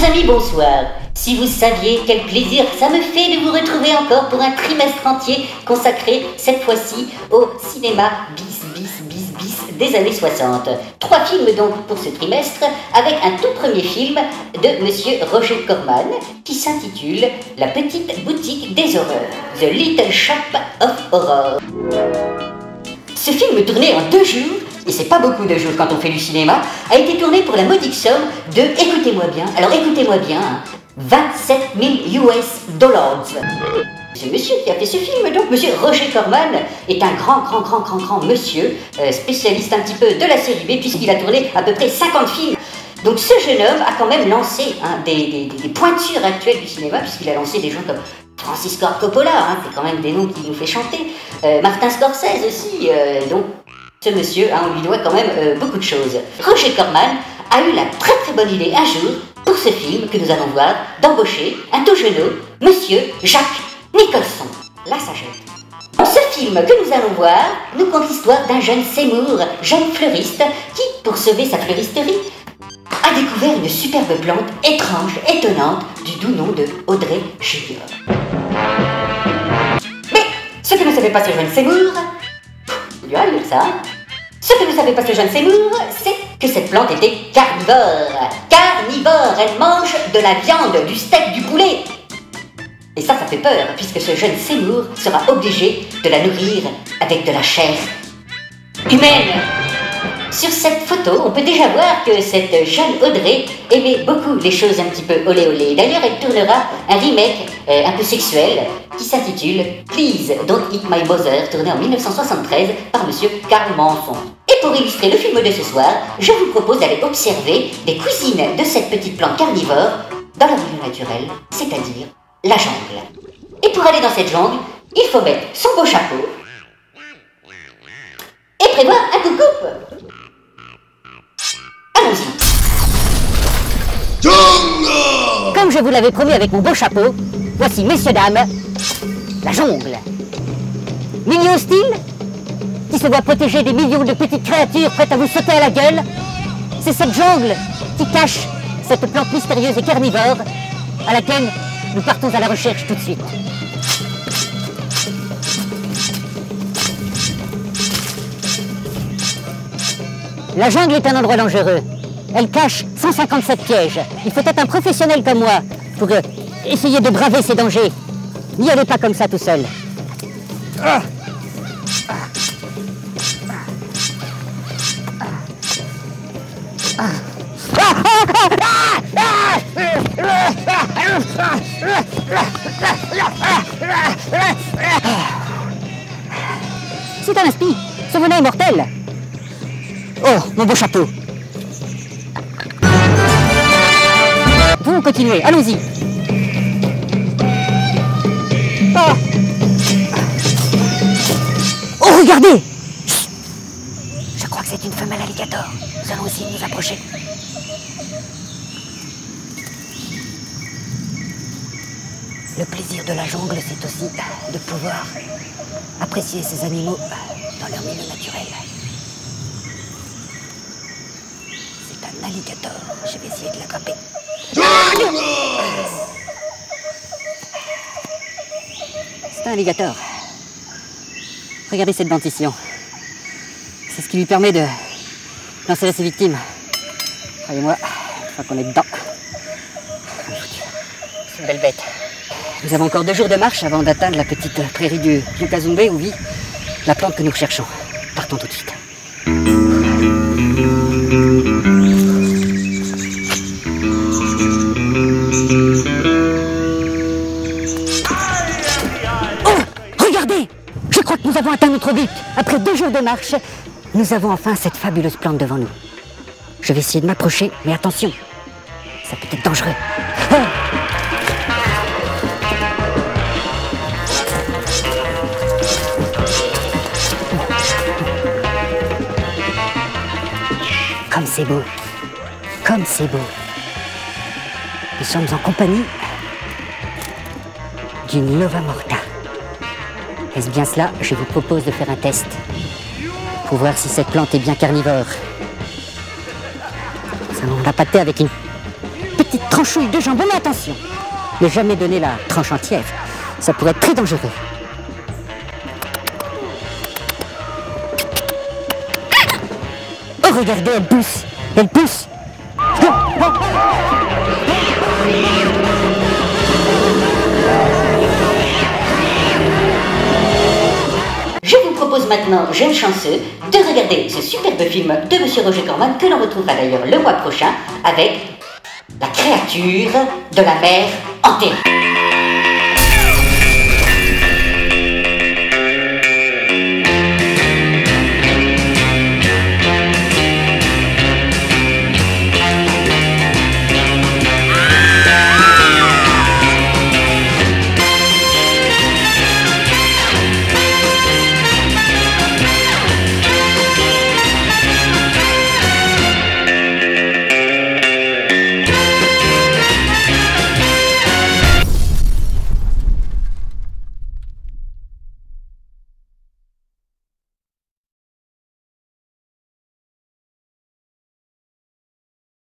Chers amis, bonsoir. Si vous saviez quel plaisir ça me fait de vous retrouver encore pour un trimestre entier consacré, cette fois-ci, au cinéma bis des années 60. 3 films donc pour ce trimestre, avec un tout premier film de Monsieur Roger Corman, qui s'intitule La petite boutique des horreurs, The Little Shop of Horror. Ce film tourné en 2 jours, et c'est pas beaucoup de jours quand on fait du cinéma, a été tourné pour la modique somme de, écoutez-moi bien, alors écoutez-moi bien, 27 000 US dollars. Ce monsieur qui a fait ce film, donc monsieur Roger Corman, est un grand monsieur, spécialiste un petit peu de la série B, puisqu'il a tourné à peu près 50 films. Donc ce jeune homme a quand même lancé des pointures actuelles du cinéma, puisqu'il a lancé des gens comme Francis Ford Coppola, c'est quand même des noms qui nous fait chanter, Martin Scorsese aussi, donc ce monsieur, on lui doit quand même beaucoup de choses. Roger Corman a eu la très bonne idée un jour, pour ce film que nous allons voir, d'embaucher un tout jeune homme, monsieur Jack Nicholson, la sagesse. Dans ce film que nous allons voir, nous compte l'histoire d'un jeune Seymour, jeune fleuriste, qui, pour sauver sa fleuristerie, a découvert une superbe plante étrange, étonnante, du doux nom de Audrey Junior. Mais ce que ne savait pas ce jeune Seymour, il lui a lire ça, ce que ne savait pas ce jeune Seymour, c'est que cette plante était carnivore. Carnivore, elle mange de la viande, du steak, du poulet. Et ça fait peur, puisque ce jeune Seymour sera obligé de la nourrir avec de la chair humaine. Sur cette photo, on peut déjà voir que cette jeune Audrey aimait beaucoup les choses un petit peu olé olé. D'ailleurs, elle tournera un remake un peu sexuel qui s'intitule Please Don't Eat My Mother, tourné en 1973 par monsieur Karl Manson. Et pour illustrer le film de ce soir, je vous propose d'aller observer les cousines de cette petite plante carnivore dans leur milieu naturel, c'est-à-dire la jungle. Et pour aller dans cette jungle, il faut mettre son beau chapeau et prévoir un coupe-coupe. Allons-y. Comme je vous l'avais promis avec mon beau chapeau, voici, messieurs, dames, la jungle. Milieu hostile, qui se voit protéger des millions de petites créatures prêtes à vous sauter à la gueule. C'est cette jungle qui cache cette plante mystérieuse et carnivore à laquelle nous partons à la recherche tout de suite. La jungle est un endroit dangereux. Elle cache 157 pièges. Il faut être un professionnel comme moi pour essayer de braver ces dangers. N'y allez pas comme ça tout seul. C'est un aspi. Ce venin est mortel. Oh, mon beau chapeau. Vous continuez, allons-y. Oh, regardez. Je crois que c'est une femelle alligator. Nous allons aussi nous approcher. Le plaisir de la jungle, c'est aussi de pouvoir apprécier ces animaux dans leur milieu naturel. C'est un alligator. Je vais essayer de l'attraper. C'est un alligator. Regardez cette dentition. C'est ce qui lui permet de lancer ses victimes. Croyez-moi, une fois qu'on est dedans, c'est une belle bête. Nous avons encore 2 jours de marche avant d'atteindre la petite prairie du Kazumbe où vit la plante que nous recherchons. Partons tout de suite. Oh, regardez! Je crois que nous avons atteint notre but. Après 2 jours de marche, nous avons enfin cette fabuleuse plante devant nous. Je vais essayer de m'approcher, mais attention, ça peut être dangereux. Comme c'est beau, comme c'est beau. Nous sommes en compagnie d'une Nova Morta. Est-ce bien cela? Je vous propose de faire un test pour voir si cette plante est bien carnivore. Ça, on l'a pâté avec une petite tranchouille de jambon, mais attention, ne jamais donner la tranche entière, ça pourrait être très dangereux. Oh, regardez, elle pousse, elle pousse. Je vous propose maintenant, jeunes chanceux, de regarder ce superbe film de Monsieur Roger Corman que l'on retrouvera d'ailleurs le mois prochain avec La créature de la mer enterrée.